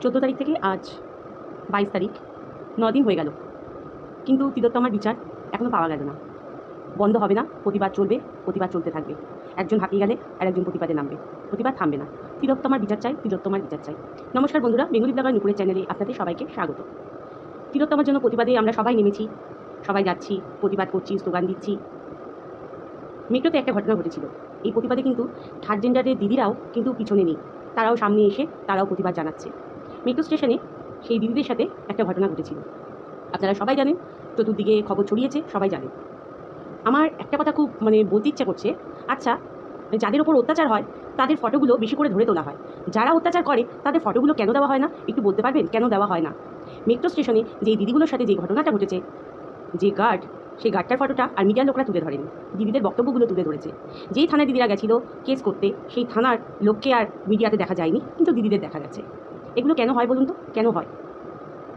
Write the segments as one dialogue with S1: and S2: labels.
S1: 14 তারিখ থেকে আজ 22 তারিখ 9 দিন হয়ে গেল, কিন্তু তিলোত্তমার বিচার এখনও পাওয়া গেল না। বন্ধ হবে না, প্রতিবাদ চলবে, প্রতিবাদ চলতে থাকবে। একজন হাঁপিয়ে গেলে আর একজন প্রতিবাদে নামবে, প্রতিবাদ থামবে না। তিলোত্তমার বিচার চাই, তিলোত্তমার বিচার চাই। নমস্কার বন্ধুরা, বেঙ্গলি ব্লগার নুপুরের চ্যানেলে আপনাদের সবাইকে স্বাগত। তিলোত্তমার জন্য প্রতিবাদে আমরা সবাই নেমেছি, সবাই যাচ্ছি, প্রতিবাদ করছি, স্লোগান দিচ্ছি। মেট্রোতে একটা ঘটনা ঘটেছিল, এই প্রতিবাদে কিন্তু থার্ড জেন্ডারের দিদিরাও কিন্তু পিছনে নেই, তারাও সামনে এসে তারাও প্রতিবাদ জানাচ্ছে। মেট্রো স্টেশনে সেই দিদিদের সাথে একটা ঘটনা ঘটেছিল, আপনারা সবাই জানেন, চতুর্দিকে খবর ছড়িয়েছে, সবাই জানেন। আমার একটা কথা খুব বলতে ইচ্ছা করছে, আচ্ছা যাদের ওপর অত্যাচার হয় তাদের ফটোগুলো বেশি করে ধরে তোলা হয়, যারা অত্যাচার করে তাদের ফটোগুলো কেন দেওয়া হয় না? একটু বলতে পারবেন কেন দেওয়া হয় না? মেট্রো স্টেশনে যেই দিদিগুলোর সাথে যে ঘটনাটা ঘটেছে, যে গার্ড, সেই গার্ডটার ফটোটা আর মিডিয়ার লোকরা তুলে ধরেনি, দিদিদের বক্তব্যগুলো তুলে ধরেছে। যেই থানায় দিদিরা গেছিল কেস করতে, সেই থানার লোককে আর মিডিয়াতে দেখা যায়নি, কিন্তু দিদিদের দেখা গেছে। এগুলো কেন হয় বলুন তো, কেন হয়?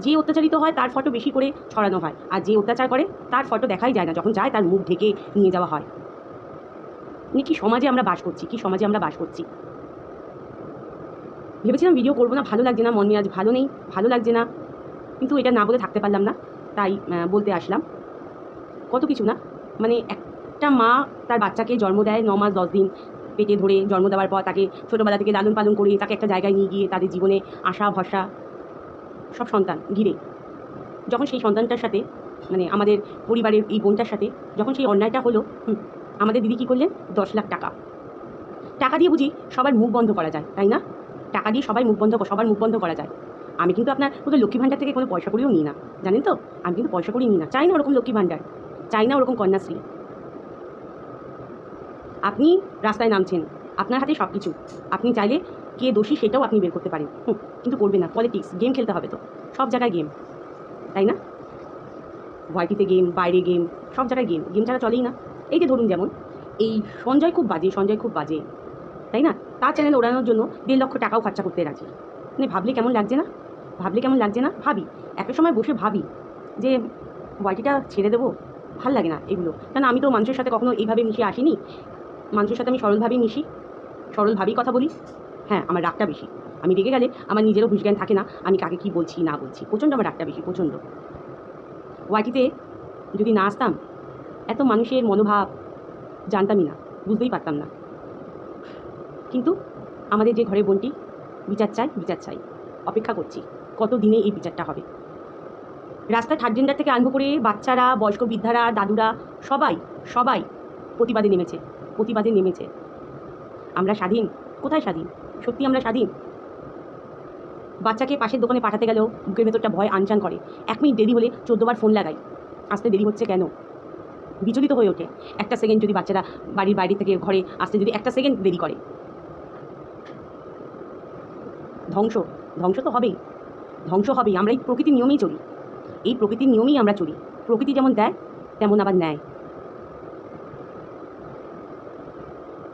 S1: যে অত্যাচারিত হয় তার ফটো বেশি করে ছড়ানো হয়, আর যে অত্যাচার করে তার ফটো দেখাই যায় না, যখন যায় তার মুখ ঢেকে নিয়ে যাওয়া হয়। কি সমাজে আমরা বাস করছি, কি সমাজে আমরা বাস করছি। ভেবেছিলাম ভিডিও করবো না, ভালো লাগছে না, মন মেজাজ ভালো নেই, ভালো লাগছে না, কিন্তু এটা না বলে থাকতে পারলাম না, তাই বলতে আসলাম। কত কিছু না, একটা মা তার বাচ্চাকে জন্ম দেয় 9 মাস 10 দিন পেটে ধরে, জন্ম দেওয়ার পর তাকে ছোটোবেলা থেকে লালন পালন করে তাকে একটা জায়গায় নিয়ে গিয়ে তাদের জীবনে আশা ভরসা সব সন্তান ঘিরে, যখন সেই সন্তানটার সাথে আমাদের পরিবারের এই বোনটার সাথে যখন সেই অন্যায়টা হলো, আমাদের দিদি কী করলেন? 10 লাখ টাকা দিয়ে বুঝি সবার মুখ বন্ধ করা যায়, তাই না? টাকা দিয়ে সবার মুখ বন্ধ করা যায়। আমি কিন্তু আপনার পুরো লক্ষ্মী ভাণ্ডার থেকে কোনো পয়সা করেও নিই না, জানেন তো? আমি কিন্তু পয়সা করেই নিই না, চাই না ওরকম লক্ষ্মী ভাণ্ডার, চাই না ওরকম কন্যাশ্রী। আপনি রাস্তায় নামছেন, আপনার হাতে সব কিছু, আপনি চাইলে কে দোষী সেটাও আপনি বের করতে পারেন, কিন্তু করবেন না। পলিটিক্স, গেম খেলতে হবে তো, সব জায়গায় গেম, তাই না? ওয়াইটিতে গেম, বাইরে গেম, সব জায়গায় গেম, গেম ছাড়া চলেই না। এই যে ধরুন, যেমন এই সঞ্জয় খুব বাজে, তাই না? তার চ্যানেল ওড়ানোর জন্য 1.5 লক্ষ টাকাও খরচা করতে রাজি। ভাবলে কেমন লাগছে না? ভাবি, একটা সময় বসে ভাবি যে ওয়াইটিটা ছেড়ে দেবো, ভাল লাগে না এগুলো। কেন, আমি তো মানুষের সাথে কখনো এইভাবে মিশে আসিনি, মানুষের সাথে আমি সরলভাবেই মিশি, সরলভাবেই কথা বলি। হ্যাঁ, আমার রাগটা বেশি, আমি রেগে গেলে আমার নিজেরও হুঁশজ্ঞান থাকে না, আমি কাকে কী বলছি না বলছি, প্রচণ্ড আমার রাগটা বেশি, প্রচণ্ড। ওয়াইটিতে যদি না আসতাম, এত মানুষের মনোভাব জানতামই না, বুঝতেই পারতাম না। কিন্তু আমাদের যে ঘরের বোনটি, বিচার চাই, অপেক্ষা করছি কত দিনে এই বিচারটা হবে। রাস্তায় থার্ড জেন্ডার থেকে আরম্ভ করে বাচ্চারা, বয়স্ক বৃদ্ধারা, দাদুরা, সবাই প্রতিবাদে নেমেছে। আমরা স্বাধীন? কোথায় স্বাধীন? সত্যি আমরা স্বাধীন? বাচ্চাকে পাশের দোকানে পাঠাতে গেলেও বুকের ভেতরটা ভয় আনচান করে। 1 মিনিট দেরি হলে 14 বার ফোন লাগাই, আসতে দেরি হচ্ছে কেন? বিচলিত হয়ে ওঠে একটা সেকেন্ড যদি বাচ্চারা বাড়ির বাইরে থেকে ঘরে আসতে যদি একটা সেকেন্ড দেরি করে। ধ্বংস তো হবেই, আমরা এই প্রকৃতির নিয়মেই চলি, আমরা চলি। প্রকৃতি যেমন দেয় তেমন আবার নেয়।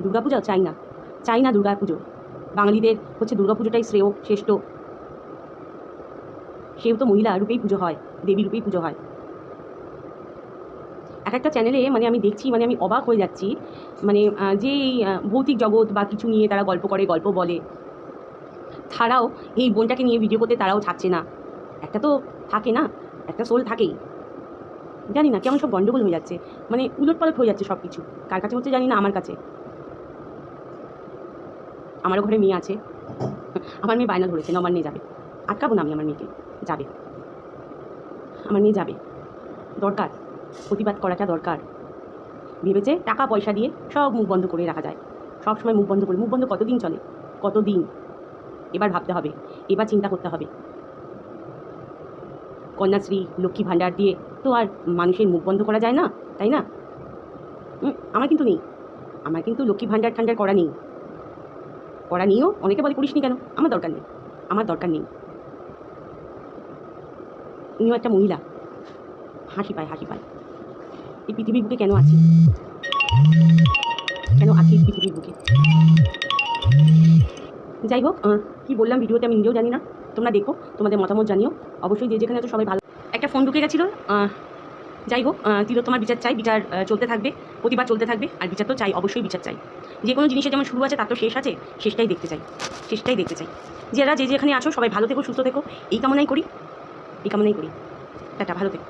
S1: দুর্গাপূজা চাই না দুর্গাপুজো। বাঙালিদের হচ্ছে দুর্গাপুজোটাই শ্রেয়, শ্রেষ্ঠ। সেও তো মহিলা রূপেই পুজো হয়, দেবী রূপেই পুজো হয়। একটা চ্যানেলে আমি দেখছি, আমি অবাক হয়ে যাচ্ছি, যে এই ভৌতিক জগৎ বা কিছু নিয়ে তারা গল্প করে, গল্প বলে, তারাও এই বোনটাকে নিয়ে ভিডিও করতে তারাও ছাড়ছে না। একটা তো থাকে না, একটা সোল থাকেই। জানি না কেমন সব গণ্ডগোল হয়ে যাচ্ছে, উলটপালট হয়ে যাচ্ছে সব কিছু। কার কাছে হচ্ছে জানি না, আমার কাছে। আমারও ঘরে মেয়ে আছে, আমার মেয়ে বায়না ধরেছে নবান্নে যাবে, আটকাবো না আমি আমার মেয়েকে, যাবে, আমার মেয়ে যাবে, দরকার, প্রতিবাদ করাটা দরকার। ভেবেছে টাকা পয়সা দিয়ে সব মুখ বন্ধ করে রাখা যায়, সব সময় মুখ বন্ধ কতদিন চলে, কতদিন? এবার ভাবতে হবে, এবার চিন্তা করতে হবে। কন্যাশ্রী, লক্ষ্মী ভাণ্ডার দিয়ে তো আর মানুষের মুখ বন্ধ করা যায় না, তাই না? আমার কিন্তু নেই, আমার কিন্তু লক্ষ্মী ভাণ্ডার করা নেইও। অনেকে বলে করিসনি কেন? আমার দরকার নেই। উনিও একটা মহিলা, হাসি পায়। এই পৃথিবীর বুকে কেন আছি এই পৃথিবীর বুকে? যাই হোক, কী বললাম ভিডিওতে আমি নিজেও জানি না, তোমরা দেখো, তোমাদের মতামত জানিও অবশ্যই, যে যেখানে তো সবাই ভালো। একটা ফোন ঢুকে গেছিলো। যাই হোক, তিলোত্তমার বিচার চাই, বিচার চলতে থাকবে, প্রতিবাদ চলতে থাকবে, আর বিচার তো চাই, অবশ্যই বিচার চাই। যে কোনো জিনিসের যেমন শুরু আছে তার তো শেষ আছে, শেষটাই দেখতে চাই, শেষটাই দেখতে চাই। যারা যে যেখানে আছো সবাই ভালো থেকো, সুস্থ থেকো, এই কামনাই করি, এই কামনাই করি। টাটা, ভালো থেকো।